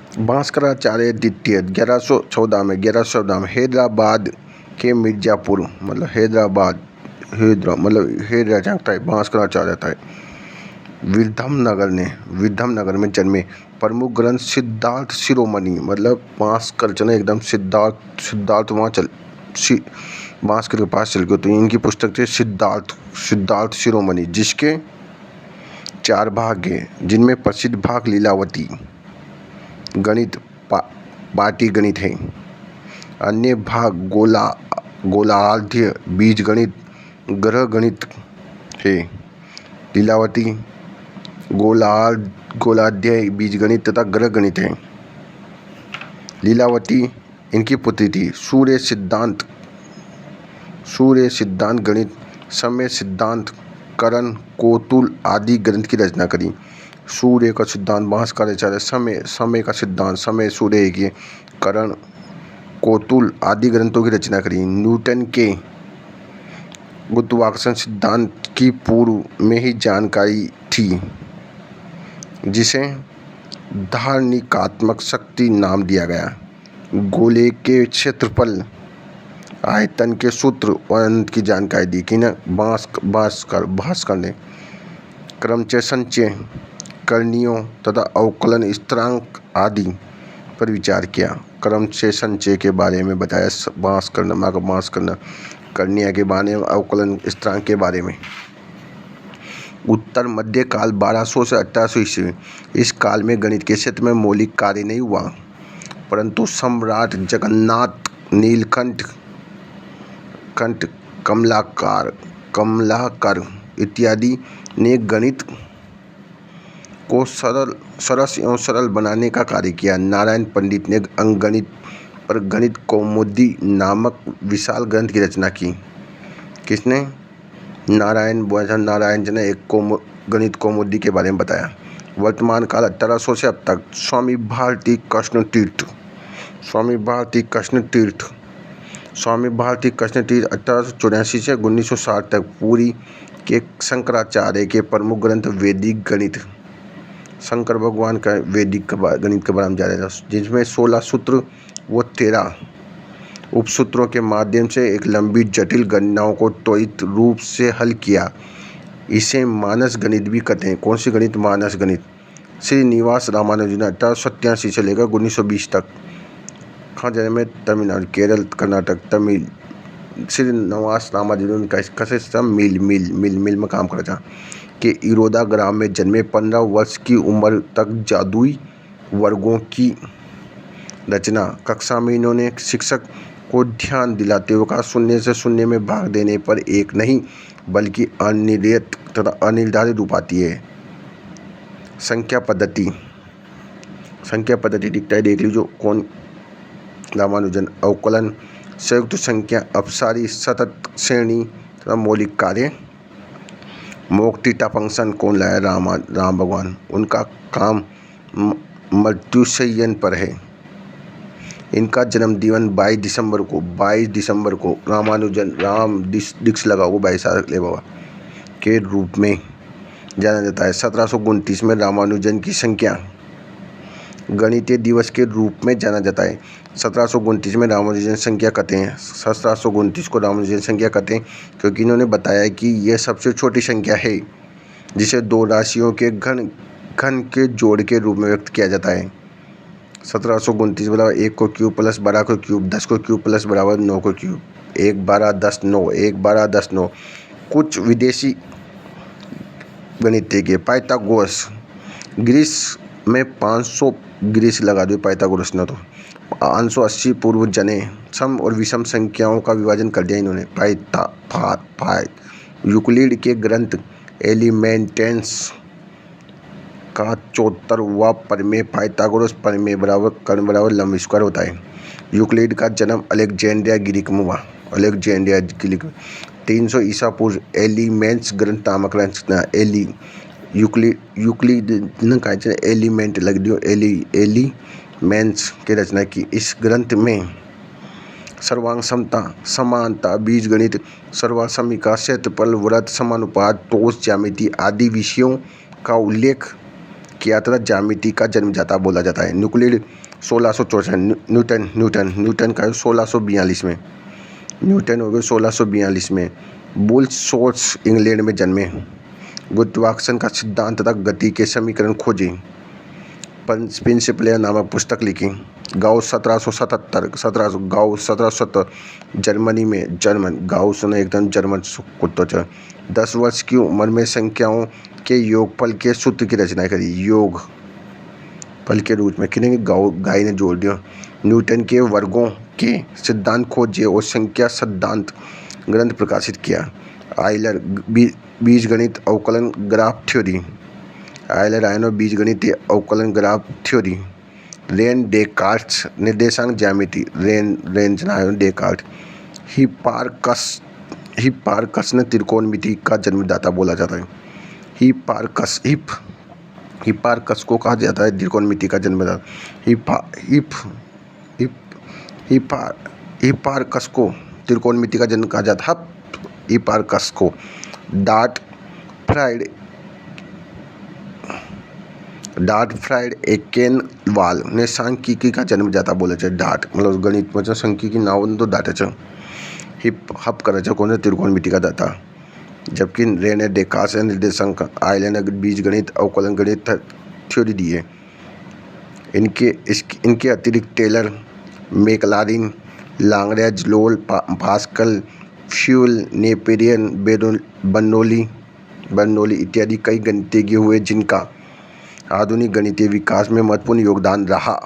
भास्कराचार्य द्वितीय 1114 में हैदराबाद के मिर्जापुर मतलब हैदराबाद हैदरा जहाँ है भास्कराचार्य था विधमनगर में जन्मे। प्रमुख ग्रंथ सिद्धार्थ शिरोमणि मतलब भास्कर चने एकदम सिद्धार्थ वहाँ भास्कर के पास चल गए तो इनकी पुस्तक थी सिद्धार्थ शिरोमणि, जिसके 4 भाग हैं, जिनमें प्रसिद्ध भाग लीलावती गणित पाटी गणित है। अन्य भाग गोलार्ध बीज गणित ग्रह गणित है। लीलावती गोलाध्याय बीज गणित तथा ग्रह गणित है। लीलावती इनकी पुत्री थी। सूर्य सिद्धांत गणित, समय सिद्धांत, करण, कोतुल आदि ग्रंथ की रचना करी। सूर्य का सिद्धांत भास्कराचार्य, समय का सिद्धांत समय सूर्य की, करण, कोतुल आदि ग्रंथों की रचना करी। न्यूटन के गुरुत्वाकर्षण सिद्धांत की पूर्व में ही जानकारी थी, जिसे धारणिकात्मक शक्ति नाम दिया गया। गोले के क्षेत्रफल, आयतन के सूत्र और अनंत की जानकारी दी कि न भास्कर ने। क्रमचय संचय, करणियों तथा अवकलन स्थिरांक आदि पर विचार किया। क्रमचय संचय के बारे में बताया भास्कर ने, करणिया के बारे में, अवकलन स्थिरांक के बारे में। उत्तर मध्यकाल 1200 से 1800 ईस्वी। इस काल में गणित के क्षेत्र में मौलिक कार्य नहीं हुआ, परंतु सम्राट जगन्नाथ, नीलकंठ, कमलाकर इत्यादि ने गणित को सरस एवं सरल बनाने का कार्य किया। नारायण पंडित ने अंकगणित पर गणित कौमुदी नामक विशाल ग्रंथ की रचना की। किसने? नारायण जी ने एक गणित कौमुदी के बारे में बताया। वर्तमान काल 1800 से अब तक। स्वामी भारती कृष्ण तीर्थ 1884 से 1960 तक। पुरी के शंकराचार्य के प्रमुख ग्रंथ वैदिक गणित, शंकर भगवान का वैदिक गणित के बारे में जाना था, जिसमें 16 सूत्र व 13 उपसूत्रों के माध्यम से एक लंबी जटिल गणनाओं को त्वरित रूप से हल किया। इसे मानस गणित भी कहते हैं। कौन सी गणित? मानस गणित। श्रीनिवास रामानुजन 1887 से लेकर 1920 तक। कहाँ जन्मे में? तमिलनाडु, केरल, कर्नाटक, तमिल। श्रीनिवास रामानुजन कैसे मिल में काम करता था कि इरोदा ग्राम में जन्मे। 15 वर्ष की उम्र तक जादुई वर्गों की रचना। कक्षा में इन्होंने शिक्षक को ध्यान दिलाते हुए कहा, शून्य से शून्य में भाग देने पर एक नहीं बल्कि अनिर्णित तथा अनिर्धारित रूप आती है। संख्या पद्धति दिखता है, देख लीजिए कौन? रामानुजन। अवकलन, संयुक्त संख्या, अपसारी, सतत श्रेणी तथा मौलिक कार्य। मोक थीटा फंक्शन कौन लाया? राम भगवान। उनका काम मृत्युशय्यन पर है। इनका जन्म दिवस 22 दिसंबर को रामानुजन राम दीक्ष लगा हुआ 22 साल ले बाबा के रूप में जाना जाता है। 1729 में रामानुजन की संख्या गणितीय दिवस के रूप में जाना जाता है। 1729 में रामानुजन संख्या कहते हैं। 1729 को रामानुजन संख्या कहते हैं क्योंकि इन्होंने बताया कि यह सबसे छोटी संख्या है जिसे 2 राशियों के घन के जोड़ के रूप में व्यक्त किया जाता है। 1729 बराबर 1 को क्यूब प्लस 12 को क्यूब 10 को क्यूब प्लस बराबर 9 को क्यूब 1 12 10 9 1 12 10 9। कुछ विदेशी गणितज्ञ पाइथागोरस ग्रीस में 500 ग्रीस लगा दो पाइथागोरस ने तो 580 पूर्व जने सम और विषम संख्याओं का विभाजन कर दिया इन्होंने। यूक्लिड के ग्रंथ एलिमेंटेंस का 74वां प्रमेय पाइथागोरस प्रमेय बराबर कर्ण बराबर लंब स्क्वायर होता है। यूक्लिड का जन्म अलेक्जेंड्रिया ग्रीक में हुआ। 300 ईसा पूर्व एलिमेंट्स ग्रंथ नामक रचना यूक्लिड ने एलिमेंट लग दियो एलिमेंट्स की रचना की। इस ग्रंथ में सर्वांग समता, समानता, बीजगणित, सर्वासमिका, क्षेत्रफल, वृत्त, समानुपात, ठोस ज्यामिति आदि विषयों का उल्लेख किया तथा ज्यामिति का जन्मदाता बोला जाता है। न्यूक्लिड 1664, न्यूटन का 1642 में, न्यूटन हो गए 1642 में। बुल्सोर्स इंग्लैंड में जन्मे, गुरुत्वाकर्षण का सिद्धांत तथा गति के समीकरण खोजे, प्रिंसिपल नामक पुस्तक लिखी। गाउस 1770 जर्मनी में, गाउस ने एकदम जर्मन कुत्तो छ। 10 वर्ष की उम्र में संख्याओं के योगफल के सूत्र की रचना करी, योग फल के रूप में किन्हें गाय ने जोड़ दिया। न्यूटन के वर्गों के सिद्धांत खोजे और संख्या सिद्धांत ग्रंथ प्रकाशित किया। आयलर बीजगणित अवकलन ग्राफ थ्योरी, आयलर आयनो बीजगणित अवकलन ग्राफ थ्योरी। रेन डेकार्ट्स निर्देशांक ज्यामिति, रेन डेकार्ट। हिप्पारकस ने त्रिकोणमिति का जन्मदाता बोला जाता है। हिप्पारकस को कहा जाता है त्रिकोणमिति का जन्मदाता। हिप्पारकस को त्रिकोणमिति का जन्म कहा जाता है। हिप्पारकस को डार्ट फ्राइड एकेनवाल ने सांख्यिकी का जन्मदाता बोला जाए। डार्ट मतलब गणित में सांख्यिकी नाव तो डार्ट है। हप कर कौन त्रिकोणमिति का दाता, जबकि रेने डेकार्ट्स निर्देशांक, आयलर ने बीजगणित अवकलन गणित थ्योरी दी है। इनके अतिरिक्त टेलर, मैक्लारिन, लाग्रेंज, लोल, पास्कल, फ्यूल, नेपेरियन, बर्नौली इत्यादि कई गणितज्ञ हुए जिनका आधुनिक गणितीय विकास में महत्वपूर्ण योगदान रहा।